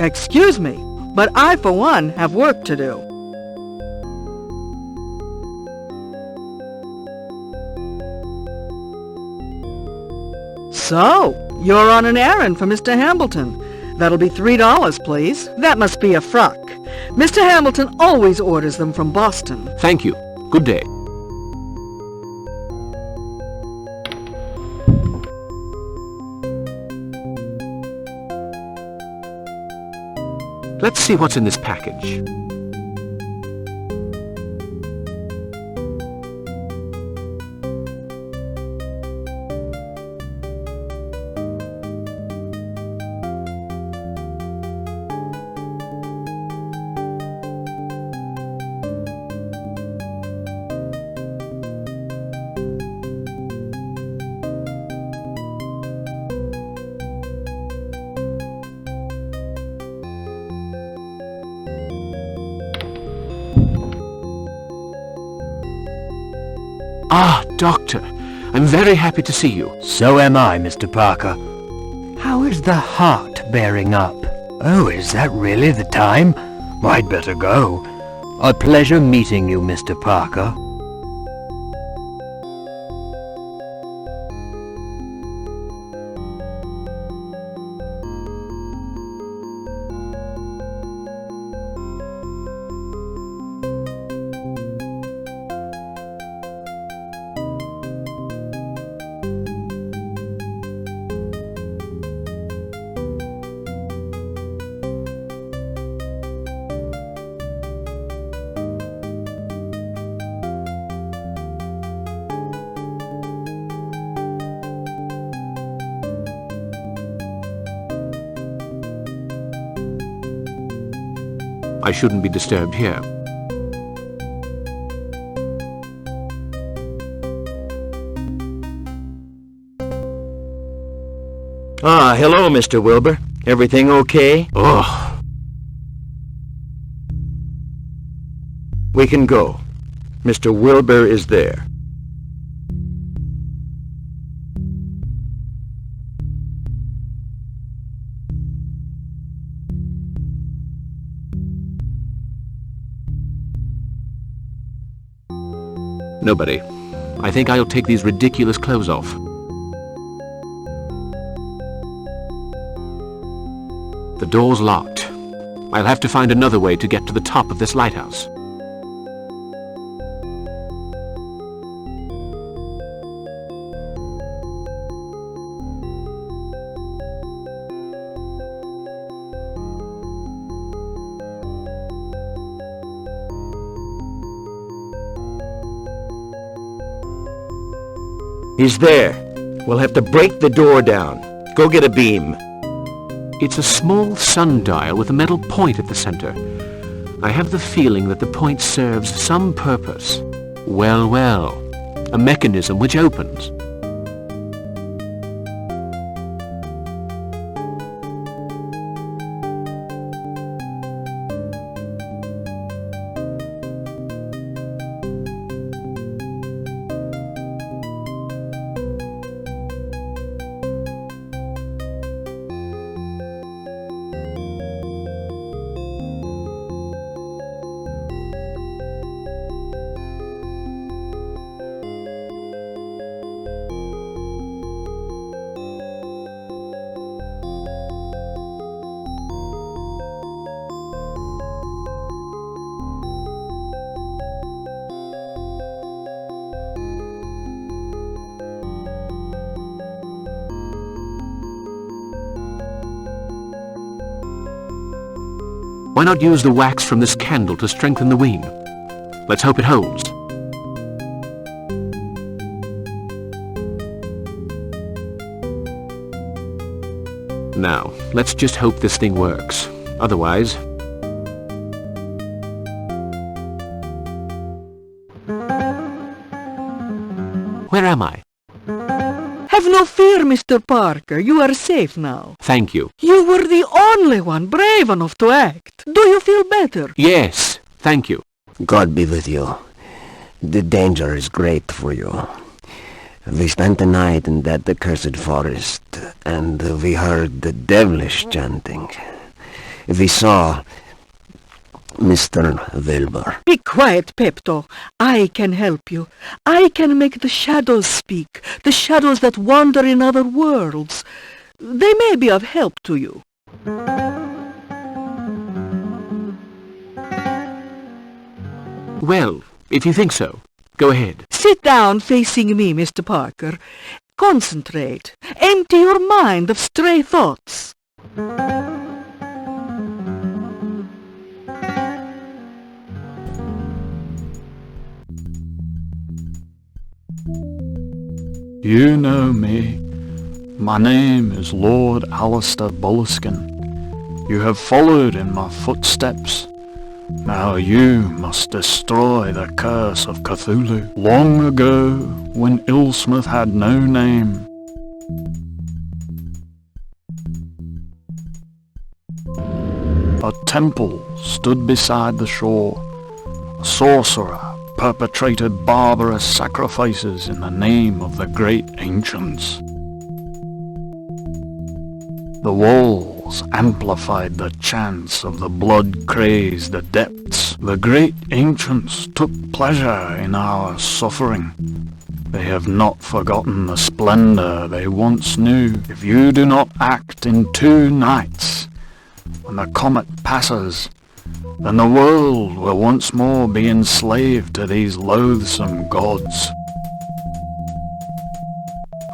Excuse me, but I, for one, have work to do. So, you're on an errand for Mr. Hambleton. That'll be $3, please. That must be a frock. Mr. Hamilton always orders them from Boston. Thank you. Good day. Let's see what's in this package. Ah, Doctor, I'm very happy to see you. So am I, Mr. Parker. How is the heart bearing up? Oh, is that really the time? I'd better go. A pleasure meeting you, Mr. Parker. I shouldn't be disturbed here. Ah, hello, Mr. Wilbur. Everything okay? Oh, We can go. Mr. Wilbur is there. nobody. I think I'll take these ridiculous clothes off. The door's locked. I'll have to find another way to get to the top of this lighthouse. He's there. We'll have to break the door down. Go get a beam. It's a small sundial with a metal point at the center. I have the feeling that the point serves some purpose. Well, well, a mechanism which opens. Why not use the wax from this candle to strengthen the wing? Let's hope it holds. Now, let's just hope this thing works. Otherwise... Where am I? Have no fear, Mr. Parker. You are safe now. Thank you. You were the only one brave enough to act. Do you feel better? Yes, thank you. God be with you. The danger is great for you. We spent the night in that accursed forest, and we heard the devilish chanting. We saw Mr. Wilbur. Be quiet, Pepto. I can help you. I can make the shadows speak, the shadows that wander in other worlds. They may be of help to you. Well, if you think so, go ahead. Sit down facing me, Mr. Parker. Concentrate. Empty your mind of stray thoughts. You know me. My name is Lord Alistair Boleskine. You have followed in my footsteps. Now you must destroy the curse of Cthulhu. Long ago, when Ilsmith had no name, a temple stood beside the shore. A sorcerer perpetrated barbarous sacrifices in the name of the great ancients. The walls amplified the chants of the blood-crazed adepts. The great ancients took pleasure in our suffering. They have not forgotten the splendor they once knew. If you do not act in 2 nights, when the comet passes, then the world will once more be enslaved to these loathsome gods.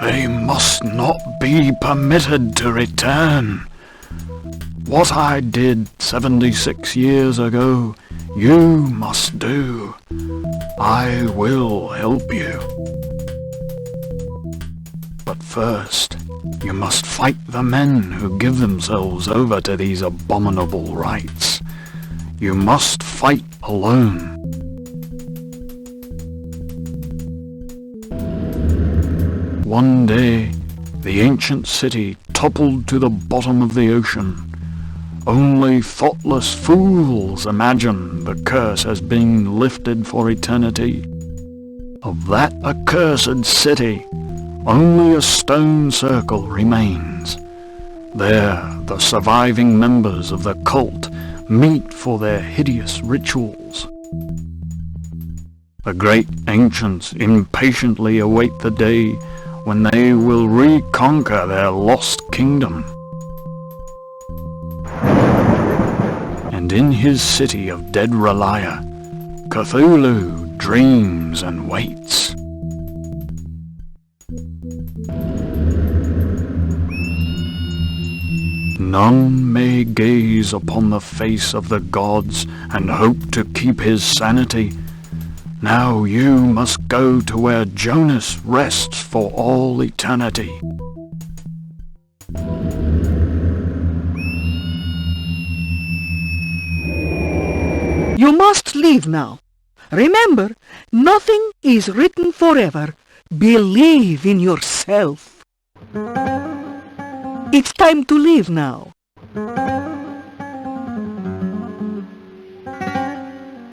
They must not be permitted to return. What I did 76 years ago, you must do. I will help you. But first, you must fight the men who give themselves over to these abominable rites. You must fight alone. One day, the ancient city toppled to the bottom of the ocean. Only thoughtless fools imagine the curse has been lifted for eternity. Of that accursed city, only a stone circle remains. There, the surviving members of the cult meet for their hideous rituals. The great ancients impatiently await the day when they will reconquer their lost kingdom. And in his city of dead Relia, Cthulhu dreams and waits. None may gaze upon the face of the gods and hope to keep his sanity. Now you must go to where Jonas rests for all eternity. You must leave now. Remember, nothing is written forever. Believe in yourself. It's time to leave now.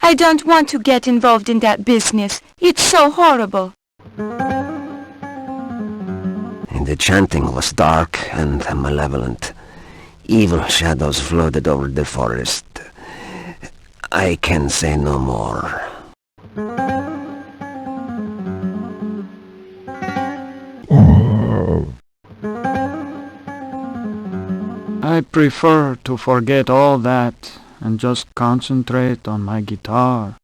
I don't want to get involved in that business. It's so horrible. The chanting was dark and malevolent. Evil shadows floated over the forest. I can say no more. I prefer to forget all that and just concentrate on my guitar.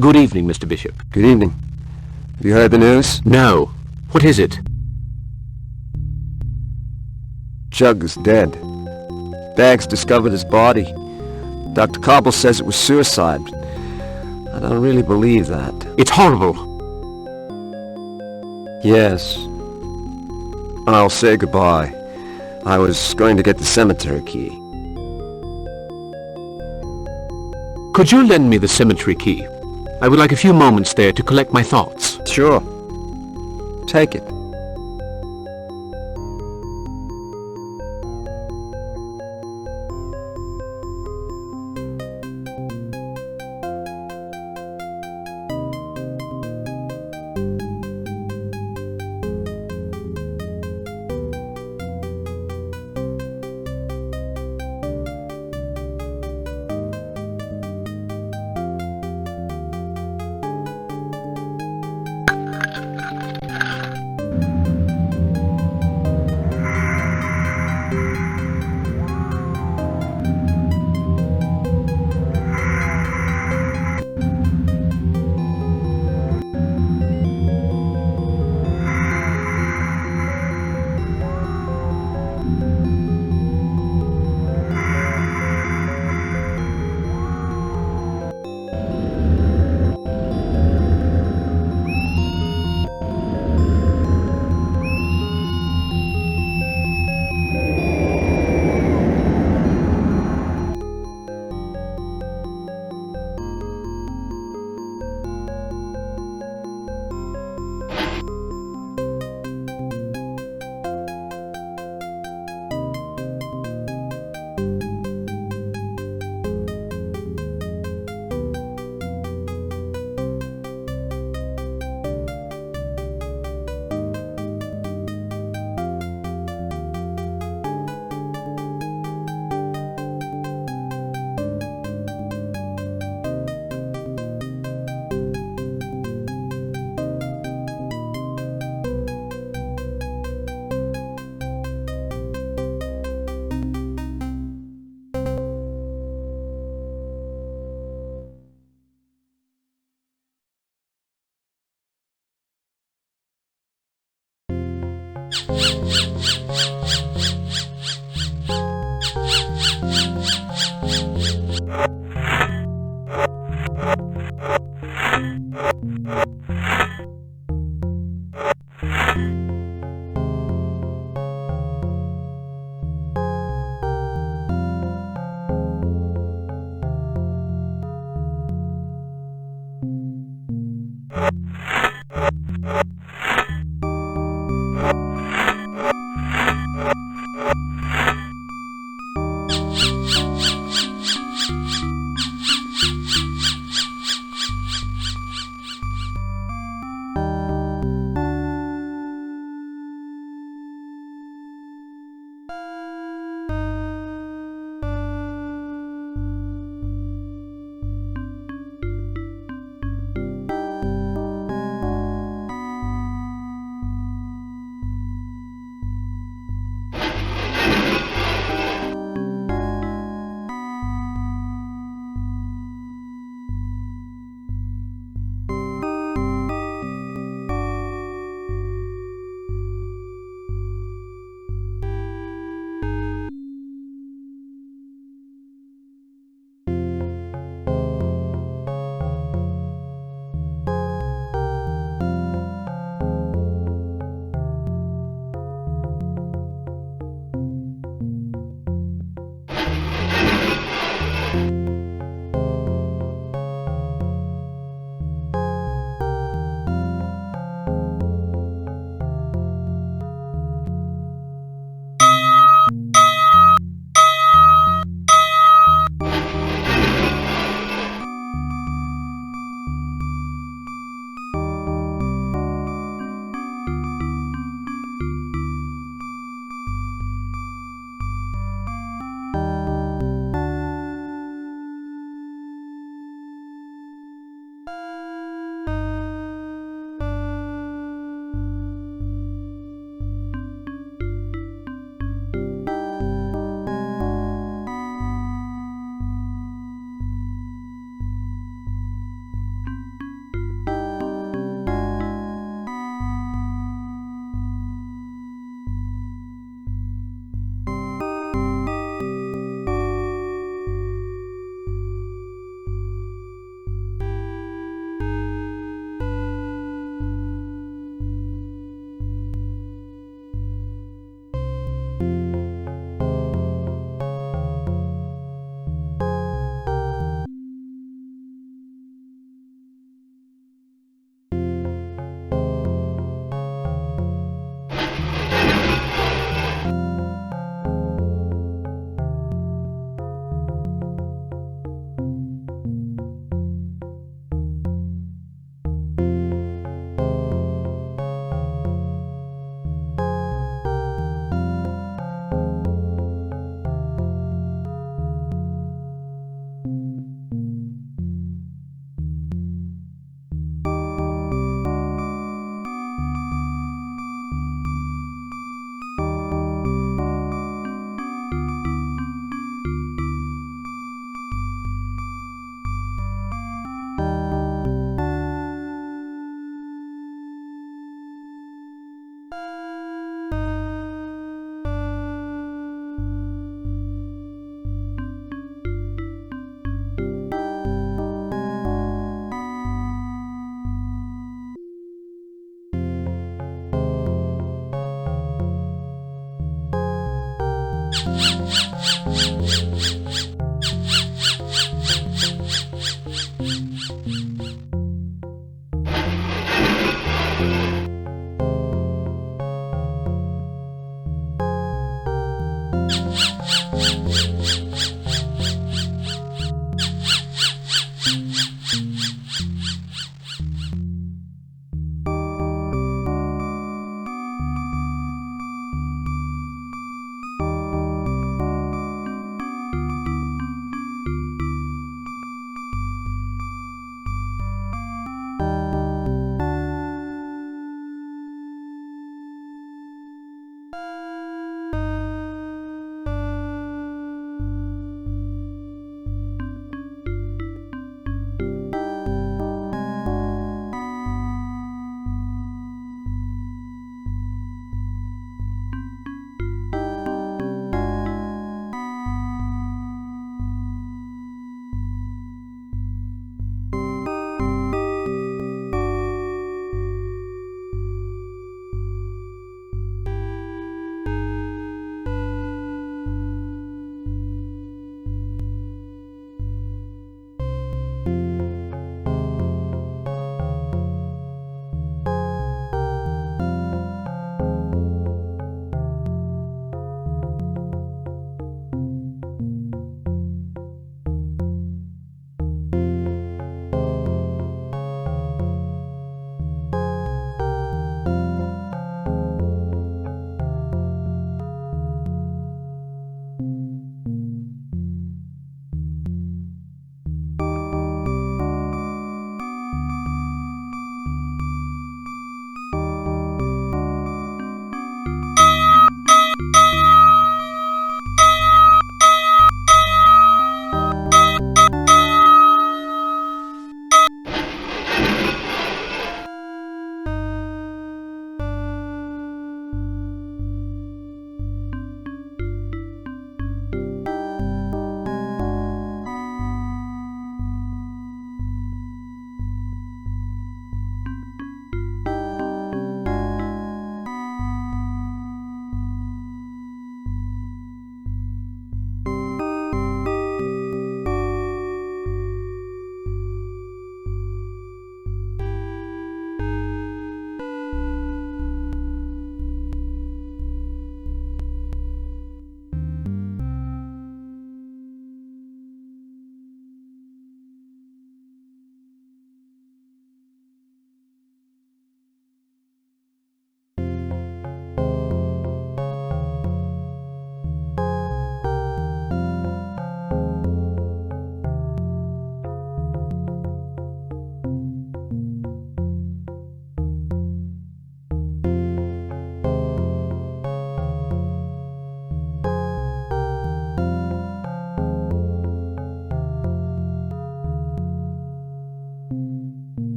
Good evening, Mr. Bishop. Good evening. Have you heard the news? No. What is it? Jug's dead. Baggs discovered his body. Dr. Cobble says it was suicide. I don't really believe that. It's horrible. Yes. I'll say goodbye. I was going to get the cemetery key. Could you lend me the cemetery key? I would like a few moments there to collect my thoughts. Sure. Take it.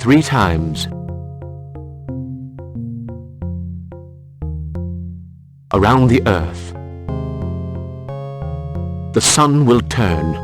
3 times. Around the earth. The sun will turn.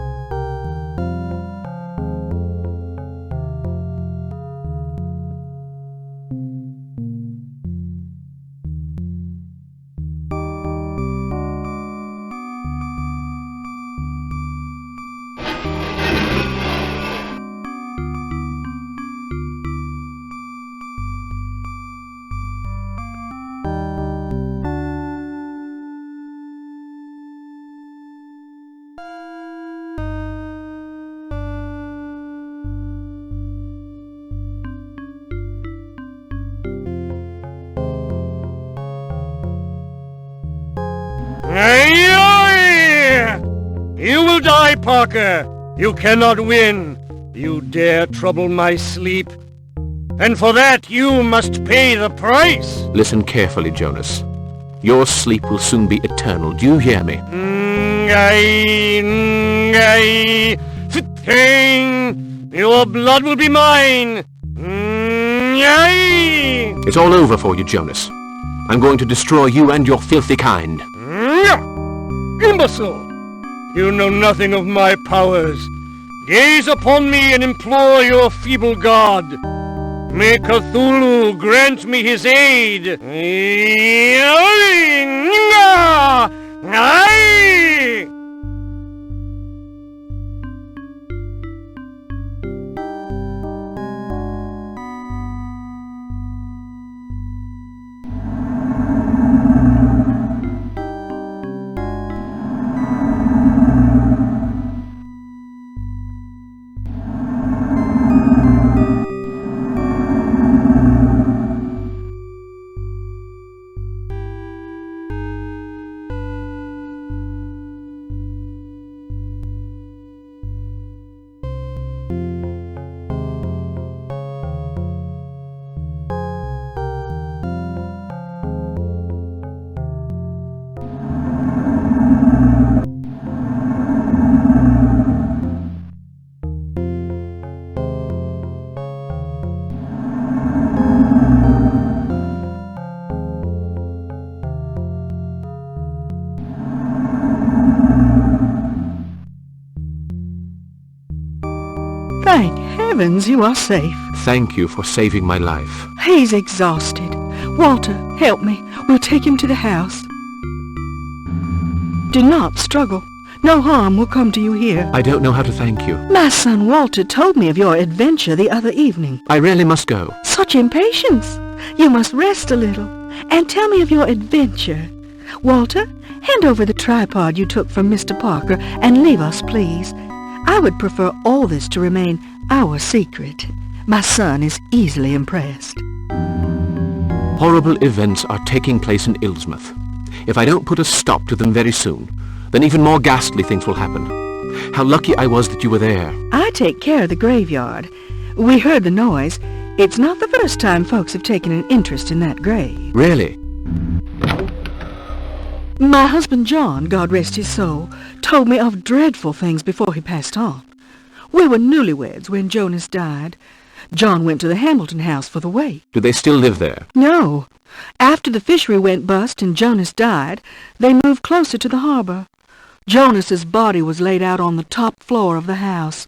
You will die, Parker! You cannot win! You dare trouble my sleep? And for that you must pay the price! Listen carefully, Jonas. Your sleep will soon be eternal. Do you hear me? Your blood will be mine! It's all over for you, Jonas. I'm going to destroy you and your filthy kind. Imbecile! You know nothing of my powers. Gaze upon me and implore your feeble god. May Cthulhu grant me his aid. Thank heavens you are safe. Thank you for saving my life. He's exhausted. Walter, help me. We'll take him to the house. Do not struggle. No harm will come to you here. I don't know how to thank you. My son Walter told me of your adventure the other evening. I really must go. Such impatience. You must rest a little and tell me of your adventure. Walter, hand over the tripod you took from Mr. Parker and leave us, please. I would prefer all this to remain our secret. My son is easily impressed. Horrible events are taking place in Ilsmouth. If I don't put a stop to them very soon, then even more ghastly things will happen. How lucky I was that you were there. I take care of the graveyard. We heard the noise. It's not the first time folks have taken an interest in that grave. Really? My husband John, God rest his soul, told me of dreadful things before he passed on. We were newlyweds when Jonas died. John went to the Hamilton house for the wake. Do they still live there? No. After the fishery went bust and Jonas died, they moved closer to the harbor. Jonas's body was laid out on the top floor of the house.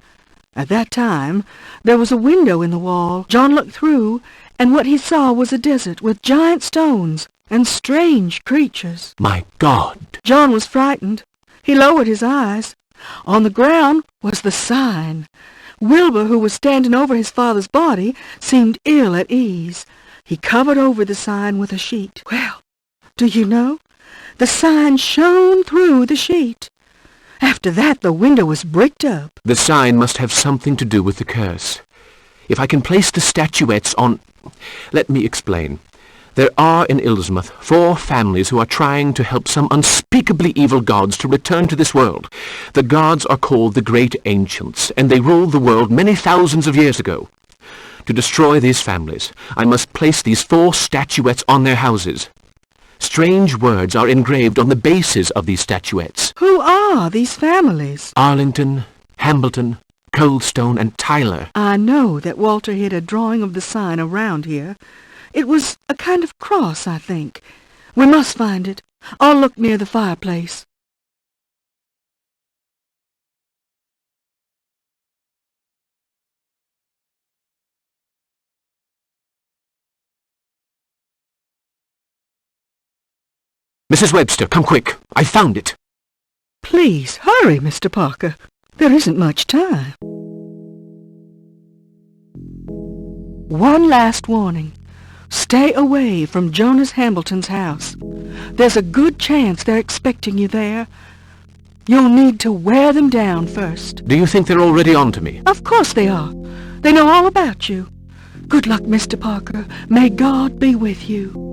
At that time, there was a window in the wall. John looked through, and what he saw was a desert with giant stones and strange creatures. My God! John was frightened. He lowered his eyes. On the ground was the sign. Wilbur, who was standing over his father's body, seemed ill at ease. He covered over the sign with a sheet. Well, do you know? The sign shone through the sheet. After that, the window was bricked up. The sign must have something to do with the curse. If I can place the statuettes on... Let me explain. There are in Ilsmouth 4 families who are trying to help some unspeakably evil gods to return to this world. The gods are called the Great Ancients, and they ruled the world many thousands of years ago. To destroy these families, I must place these 4 statuettes on their houses. Strange words are engraved on the bases of these statuettes. Who are these families? Arlington, Hambleton, Coldstone and Tyler. I know that Walter hid a drawing of the sign around here. It was a kind of cross, I think. We must find it. I'll look near the fireplace. Mrs. Webster, come quick. I found it. Please, hurry, Mr. Parker. There isn't much time. One last warning. Stay away from Jonas Hambleton's house. There's a good chance they're expecting you there. You'll need to wear them down first. Do you think they're already on to me? Of course they are. They know all about you. Good luck, Mr. Parker. May God be with you.